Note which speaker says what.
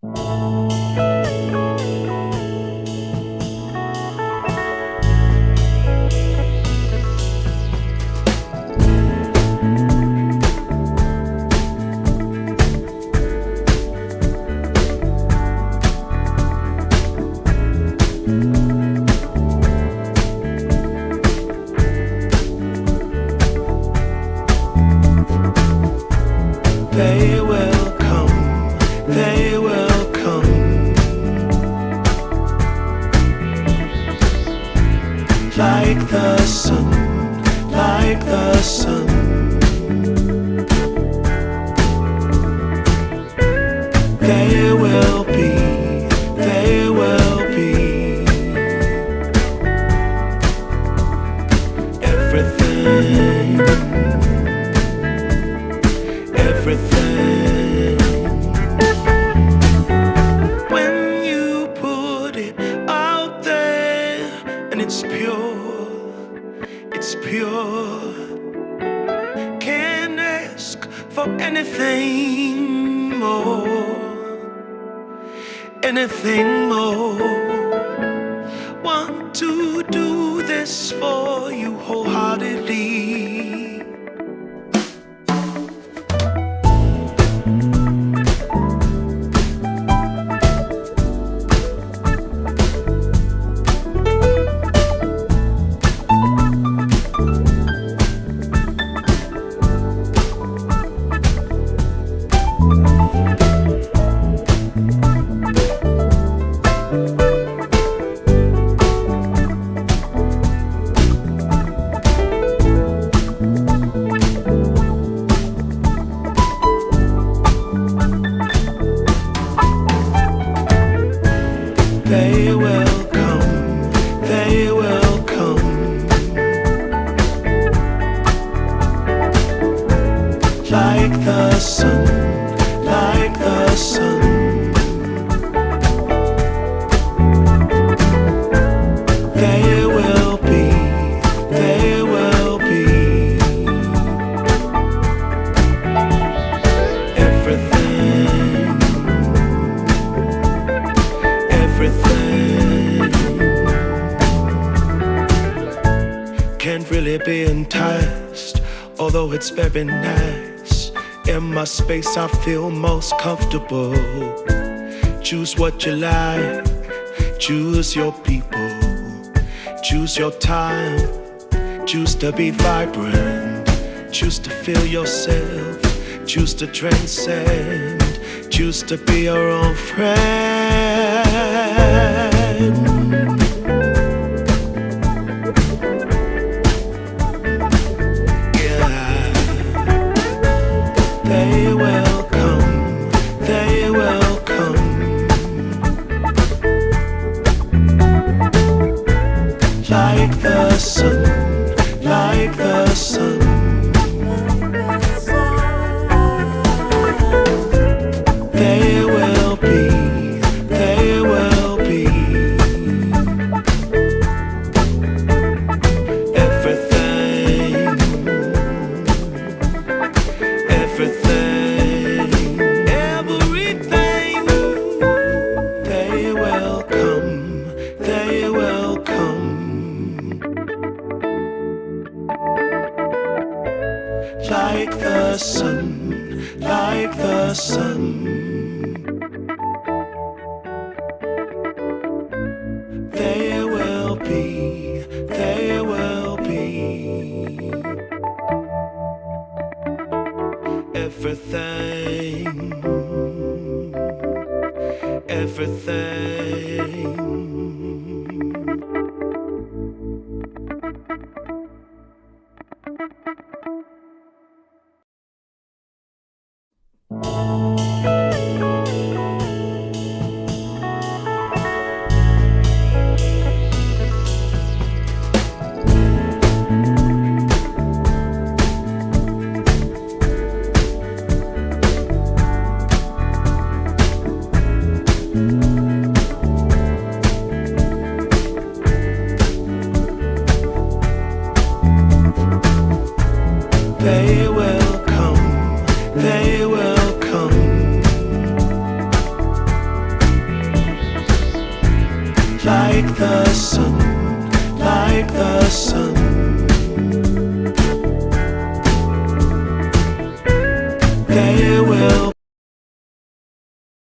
Speaker 1: They will come, they will come, like the sun, like the sun. They will be, they will be everything. Everything. When you put it out there and it's pure, can't ask for anything more. Want to do this for you wholeheartedly. They will come, they will come, like the sun, like the sun. They will be, they will be everything. Everything. Can't really be enticed, although it's very nice. In my space I feel most comfortable. Choose what you like, choose your people, choose your time, choose to be vibrant, choose to feel yourself, choose to transcend, choose to be your own friend. Yeah, they will come, they will come, like the sun, like the sun. They will be, they will be everything, everything, everything. They will come, they will come, like the sun, like the sun. They will be, they will be everything, everything. like the sun, like the sun. There will